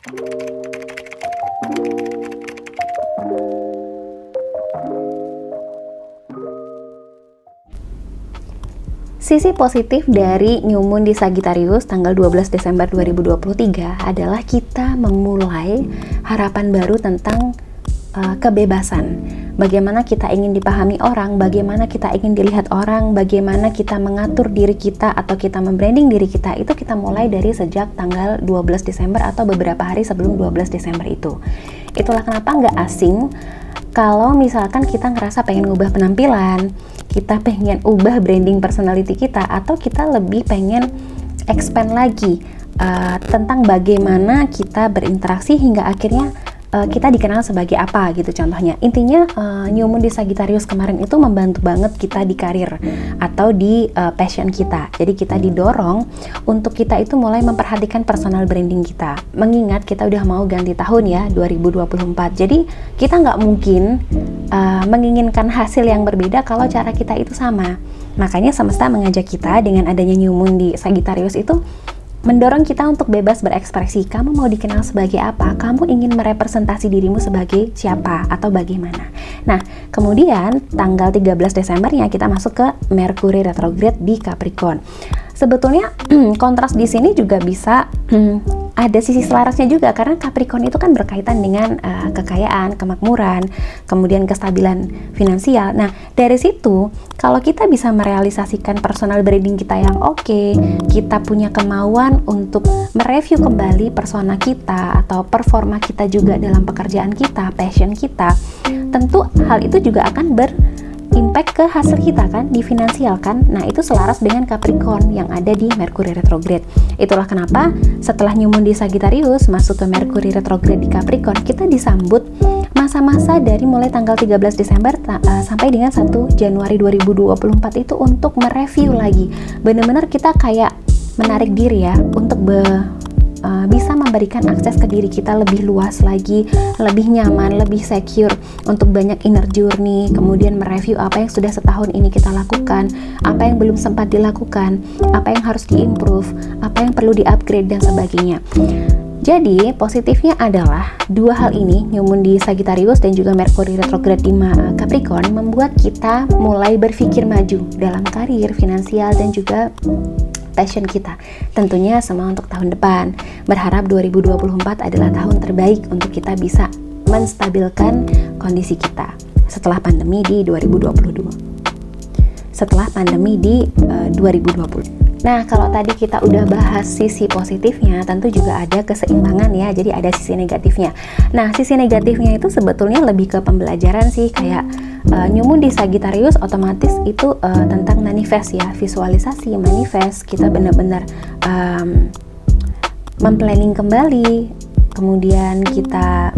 Sisi positif dari New Moon di Sagittarius tanggal 12 Desember 2023 adalah kita memulai harapan baru tentang kebebasan. Bagaimana kita ingin dipahami orang, bagaimana kita ingin dilihat orang, bagaimana kita mengatur diri kita atau kita membranding diri kita, itu kita mulai dari sejak tanggal 12 Desember atau beberapa hari sebelum 12 Desember itu. Itulah kenapa nggak asing kalau misalkan kita ngerasa pengen ngubah penampilan, kita pengen ubah branding personality kita, atau kita lebih pengen expand lagi tentang bagaimana kita berinteraksi hingga akhirnya kita dikenal sebagai apa gitu contohnya. Intinya New Moon di Sagittarius kemarin itu membantu banget kita di karir atau di passion kita. Jadi kita didorong untuk kita itu mulai memperhatikan personal branding kita. Mengingat kita udah mau ganti tahun ya, 2024. Jadi kita nggak mungkin menginginkan hasil yang berbeda kalau cara kita itu sama. Makanya semesta mengajak kita dengan adanya New Moon di Sagittarius itu mendorong kita untuk bebas berekspresi. Kamu mau dikenal sebagai apa? Kamu ingin merepresentasi dirimu sebagai siapa atau bagaimana? Nah, kemudian tanggal 13 Desembernya kita masuk ke Mercury retrograde di Capricorn. Sebetulnya kontras di sini juga bisa ada sisi selarasnya juga, karena Capricorn itu kan berkaitan dengan kekayaan, kemakmuran, kemudian kestabilan finansial. Nah, dari situ kalau kita bisa merealisasikan personal branding kita yang oke, kita punya kemauan untuk mereview kembali persona kita atau performa kita juga dalam pekerjaan kita, passion kita, tentu hal itu juga akan impact ke hasil kita kan, di finansial kan. Nah, itu selaras dengan Capricorn yang ada di Mercury retrograde. Itulah kenapa setelah New Moon di Sagittarius masuk ke Mercury retrograde di Capricorn, kita disambut masa-masa dari mulai tanggal 13 Desember sampai dengan 1 Januari 2024 itu untuk mereview lagi. Benar-benar kita kayak menarik diri ya untuk bisa memberikan akses ke diri kita lebih luas lagi, lebih nyaman, lebih secure untuk banyak inner journey, kemudian mereview apa yang sudah setahun ini kita lakukan, apa yang belum sempat dilakukan, apa yang harus diimprove, apa yang perlu diupgrade dan sebagainya. Jadi positifnya adalah dua hal ini, New Moon di Sagittarius dan juga Mercury retrograde di Capricorn, membuat kita mulai berpikir maju dalam karir, finansial dan juga passion kita. Tentunya semua untuk tahun depan. Berharap 2024 adalah tahun terbaik untuk kita bisa menstabilkan kondisi kita setelah pandemi di 2022. Setelah pandemi di 2020. Nah, kalau tadi kita udah bahas sisi positifnya, tentu juga ada keseimbangan ya, jadi ada sisi negatifnya. Nah, sisi negatifnya itu sebetulnya lebih ke pembelajaran sih, kayak New Moon di Sagittarius otomatis itu tentang manifest ya, visualisasi, manifest, kita benar-benar memplanning kembali, kemudian kita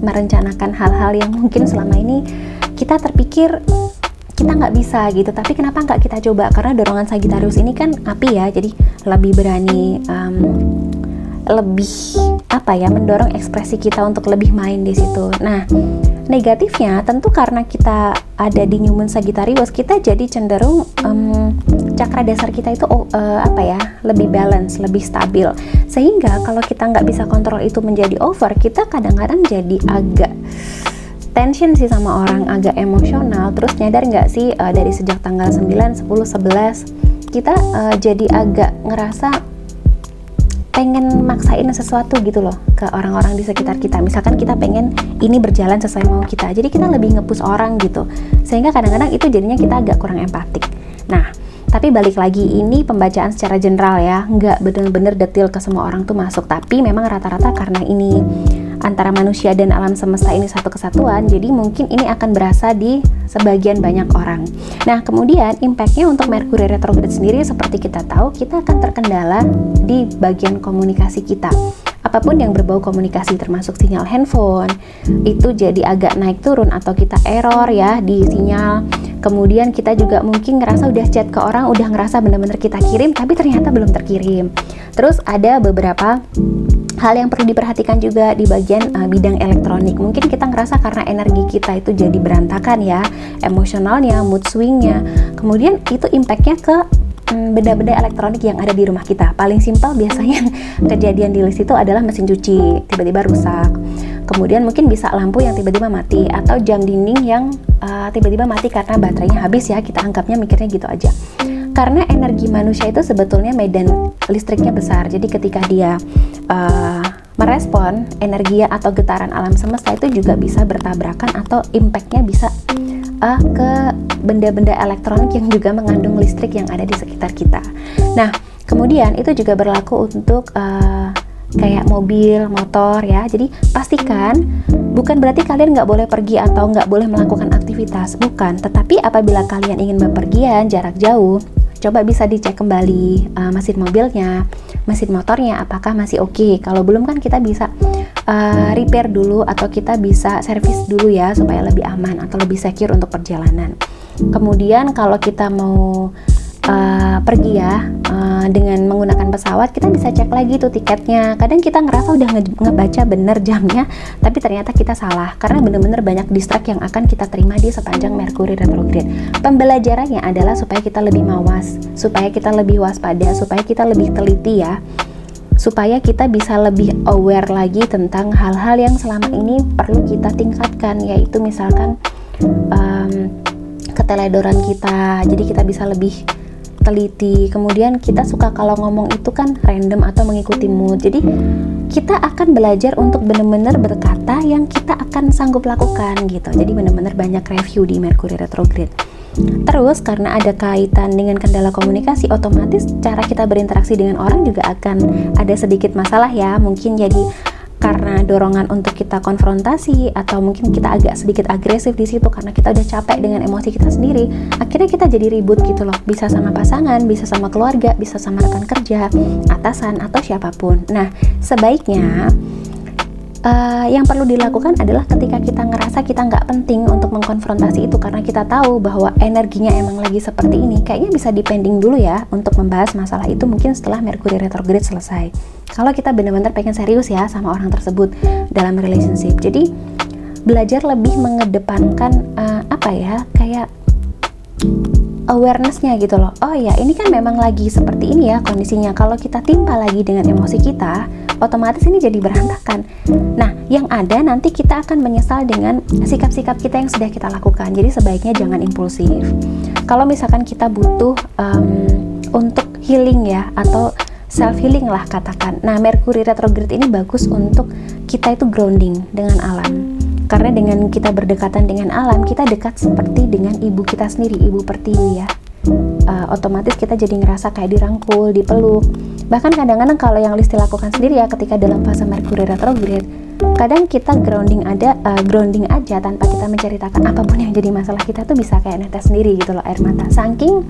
merencanakan hal-hal yang mungkin selama ini kita terpikir kita nggak bisa gitu, tapi kenapa nggak kita coba, karena dorongan Sagittarius ini kan api ya, jadi lebih berani, lebih mendorong ekspresi kita untuk lebih main di situ. Nah, negatifnya tentu karena kita ada di New Moon Sagittarius, kita jadi cenderung cakra dasar kita itu lebih balance, lebih stabil, sehingga kalau kita nggak bisa kontrol itu menjadi over, kita kadang-kadang jadi agak tension sih sama orang, agak emosional. Terus nyadar nggak sih dari sejak tanggal 9, 10, 11 kita jadi agak ngerasa pengen maksain sesuatu gitu loh ke orang-orang di sekitar kita. Misalkan kita pengen ini berjalan sesuai mau kita, jadi kita lebih nge-push orang gitu, sehingga kadang-kadang itu jadinya kita agak kurang empatik. Nah, tapi balik lagi, ini pembacaan secara general ya, nggak bener-bener detail ke semua orang tuh masuk, tapi memang rata-rata karena ini antara manusia dan alam semesta ini satu kesatuan, jadi mungkin ini akan berasa di sebagian banyak orang. Nah, kemudian impactnya untuk Mercury retrograde sendiri, seperti kita tahu, kita akan terkendala di bagian komunikasi kita. Apapun yang berbau komunikasi, termasuk sinyal handphone, itu jadi agak naik turun atau kita error ya di sinyal. Kemudian kita juga mungkin ngerasa udah chat ke orang, udah ngerasa bener-bener kita kirim, tapi ternyata belum terkirim. Terus ada beberapa hal yang perlu diperhatikan juga di bagian bidang elektronik. Mungkin kita ngerasa karena energi kita itu jadi berantakan ya, emosionalnya, mood swingnya. Kemudian itu impactnya ke benda-benda elektronik yang ada di rumah kita. Paling simpel biasanya kejadian di list itu adalah mesin cuci tiba-tiba rusak. Kemudian mungkin bisa lampu yang tiba-tiba mati, atau jam dinding yang tiba-tiba mati karena baterainya habis ya, kita anggapnya mikirnya gitu aja. Karena energi manusia itu sebetulnya medan listriknya besar, jadi ketika dia merespon energi atau getaran alam semesta itu juga bisa bertabrakan atau impactnya bisa ke benda-benda elektronik yang juga mengandung listrik yang ada di sekitar kita. Nah, kemudian itu juga berlaku untuk kayak mobil, motor ya. Jadi pastikan bukan berarti kalian nggak boleh pergi atau nggak boleh melakukan aktivitas, bukan. Tetapi apabila kalian ingin bepergian jarak jauh, coba bisa dicek kembali mesin mobilnya, mesin motornya apakah masih oke. Kalau belum kan kita bisa repair dulu atau kita bisa servis dulu ya supaya lebih aman atau lebih secure untuk perjalanan. Kemudian kalau kita mau pergi ya dengan menggunakan pesawat, kita bisa cek lagi tuh tiketnya. Kadang kita ngerasa udah ngebaca bener jamnya, tapi ternyata kita salah karena bener-bener banyak distract yang akan kita terima di sepanjang Merkuri retrograde. Pembelajarannya adalah supaya kita lebih mawas, supaya kita lebih waspada, supaya kita lebih teliti ya, supaya kita bisa lebih aware lagi tentang hal-hal yang selama ini perlu kita tingkatkan, yaitu misalkan keteledoran kita, jadi kita bisa lebih teliti. Kemudian kita suka kalau ngomong itu kan random atau mengikuti mood, jadi kita akan belajar untuk benar-benar berkata yang kita akan sanggup lakukan gitu. Jadi benar-benar banyak review di Merkuri retrograde. Terus karena ada kaitan dengan kendala komunikasi, otomatis cara kita berinteraksi dengan orang juga akan ada sedikit masalah ya. Mungkin jadi karena dorongan untuk kita konfrontasi, atau mungkin kita agak sedikit agresif di situ karena kita udah capek dengan emosi kita sendiri. Akhirnya kita jadi ribut gitu loh. Bisa sama pasangan, bisa sama keluarga, bisa sama rekan kerja, atasan, atau siapapun. Nah, sebaiknya yang perlu dilakukan adalah ketika kita ngerasa kita nggak penting untuk mengkonfrontasi itu karena kita tahu bahwa energinya emang lagi seperti ini, kayaknya bisa dipending dulu ya untuk membahas masalah itu mungkin setelah Merkuri retrograde selesai. Kalau kita benar-benar pengen serius ya sama orang tersebut dalam relationship, jadi belajar lebih mengedepankan kayak awareness-nya gitu loh. Oh ya, ini kan memang lagi seperti ini ya kondisinya. Kalau kita timpa lagi dengan emosi kita, otomatis ini jadi berantakan. Nah, yang ada nanti kita akan menyesal dengan sikap-sikap kita yang sudah kita lakukan. Jadi sebaiknya jangan impulsif. Kalau misalkan kita butuh untuk healing ya, atau self healing lah katakan. Nah, Merkuri retrograde ini bagus untuk kita itu grounding dengan alam. Karena dengan kita berdekatan dengan alam, kita dekat seperti dengan ibu kita sendiri, ibu pertiwi ya. Otomatis kita jadi ngerasa kayak dirangkul, dipeluk. Bahkan kadang-kadang kalau yang Listi lakukan sendiri ya, ketika dalam fase Merkuri retrograde, kadang kita grounding aja tanpa kita menceritakan apapun yang jadi masalah kita tuh bisa kayak netes sendiri gitu loh air mata. Saking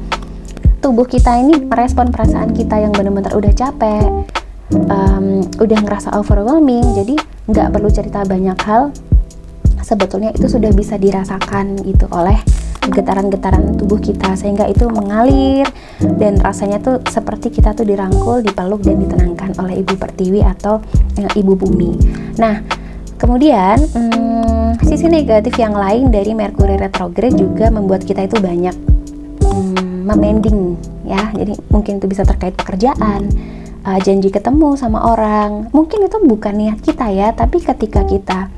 tubuh kita ini merespon perasaan kita yang benar-benar udah capek, udah ngerasa overwhelming, jadi nggak perlu cerita banyak hal. Sebetulnya itu sudah bisa dirasakan gitu oleh getaran-getaran tubuh kita, sehingga itu mengalir dan rasanya tuh seperti kita tuh dirangkul, dipeluk dan ditenangkan oleh ibu pertiwi atau ibu bumi. Nah, kemudian sisi negatif yang lain dari Merkuri retrograde juga membuat kita itu banyak memending ya. Jadi mungkin itu bisa terkait pekerjaan, janji ketemu sama orang. Mungkin itu bukan niat kita ya, tapi ketika kita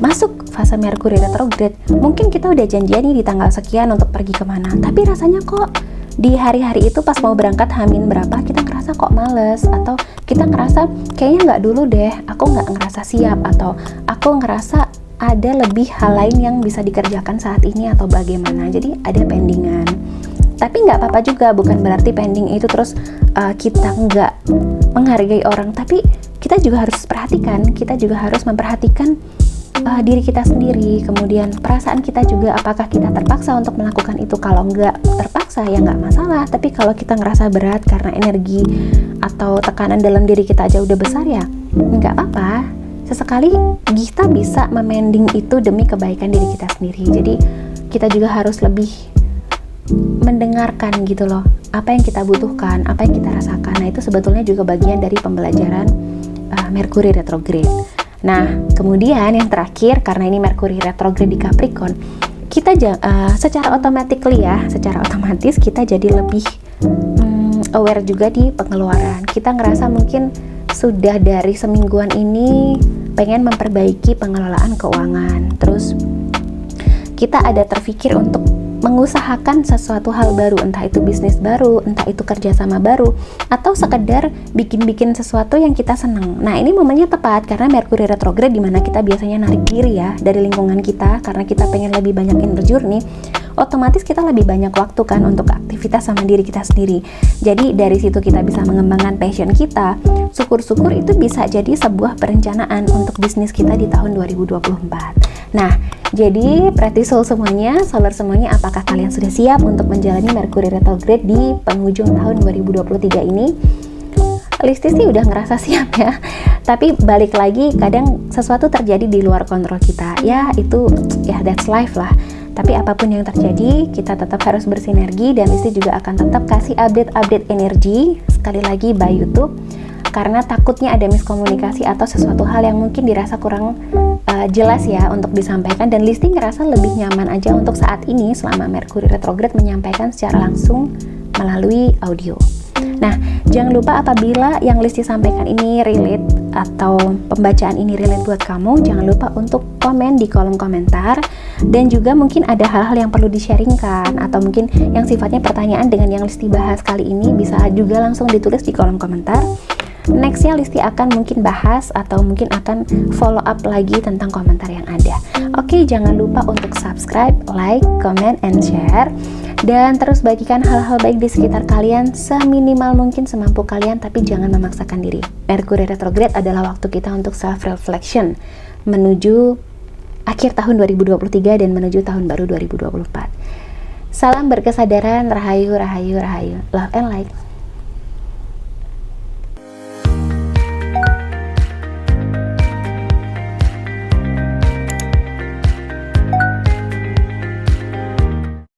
masuk fase Merkuri retrograde, mungkin kita udah janjian nih di tanggal sekian untuk pergi kemana, tapi rasanya kok di hari-hari itu pas mau berangkat H-min berapa, kita ngerasa kok males, atau kita ngerasa kayaknya nggak dulu deh, aku nggak ngerasa siap, atau aku ngerasa ada lebih hal lain yang bisa dikerjakan saat ini atau bagaimana. Jadi ada pendingan. Tapi nggak apa-apa juga, bukan berarti pending itu terus kita nggak menghargai orang, tapi kita juga harus perhatikan, kita juga harus memperhatikan diri kita sendiri, kemudian perasaan kita juga, apakah kita terpaksa untuk melakukan itu. Kalau nggak terpaksa ya nggak masalah, tapi kalau kita ngerasa berat karena energi atau tekanan dalam diri kita aja udah besar ya nggak apa-apa. Sesekali kita bisa memending itu demi kebaikan diri kita sendiri. Jadi kita juga harus lebih mendengarkan gitu loh, apa yang kita butuhkan, apa yang kita rasakan. Nah, itu sebetulnya juga bagian dari pembelajaran Merkuri retrograde. Nah, kemudian yang terakhir, karena ini Merkuri retrograde di Capricorn, kita secara otomatis kita jadi lebih aware juga di pengeluaran. Kita ngerasa mungkin sudah dari semingguan ini pengen memperbaiki pengelolaan keuangan. Terus kita ada terpikir untuk mengusahakan sesuatu hal baru, entah itu bisnis baru, entah itu kerjasama baru, atau sekedar bikin-bikin sesuatu yang kita senang. Nah, ini momennya tepat karena Merkuri retrograde, dimana kita biasanya narik diri ya dari lingkungan kita karena kita pengen lebih banyak inner journey. Otomatis kita lebih banyak waktu kan untuk aktivitas sama diri kita sendiri. Jadi dari situ kita bisa mengembangkan passion kita. Syukur-syukur itu bisa jadi sebuah perencanaan untuk bisnis kita di tahun 2024. Nah, jadi pretty soul semuanya, solar semuanya, apakah kalian sudah siap untuk menjalani Merkuri retrograde di penghujung tahun 2023 ini? Listi sih udah ngerasa siap ya. Tapi balik lagi, kadang sesuatu terjadi di luar kontrol kita. Ya itu, ya that's life lah. Tapi apapun yang terjadi, kita tetap harus bersinergi, dan Listi juga akan tetap kasih update-update energi, sekali lagi by YouTube, karena takutnya ada miskomunikasi atau sesuatu hal yang mungkin dirasa kurang jelas ya untuk disampaikan, dan Listi ngerasa lebih nyaman aja untuk saat ini selama Merkuri retrograde menyampaikan secara langsung melalui audio. Nah, jangan lupa apabila yang Listi sampaikan ini relate atau pembacaan ini relate buat kamu, jangan lupa untuk komen di kolom komentar, dan juga mungkin ada hal-hal yang perlu di-sharingkan atau mungkin yang sifatnya pertanyaan dengan yang Listi bahas kali ini bisa juga langsung ditulis di kolom komentar. Nextnya Listi akan mungkin bahas atau mungkin akan follow up lagi tentang komentar yang ada. Oke, jangan lupa untuk subscribe, like, comment, and share. Dan terus bagikan hal-hal baik di sekitar kalian seminimal mungkin, semampu kalian, tapi jangan memaksakan diri. Merkuri retrograde adalah waktu kita untuk self-reflection menuju akhir tahun 2023 dan menuju tahun baru 2024. Salam berkesadaran, rahayu, rahayu, rahayu. Love and light.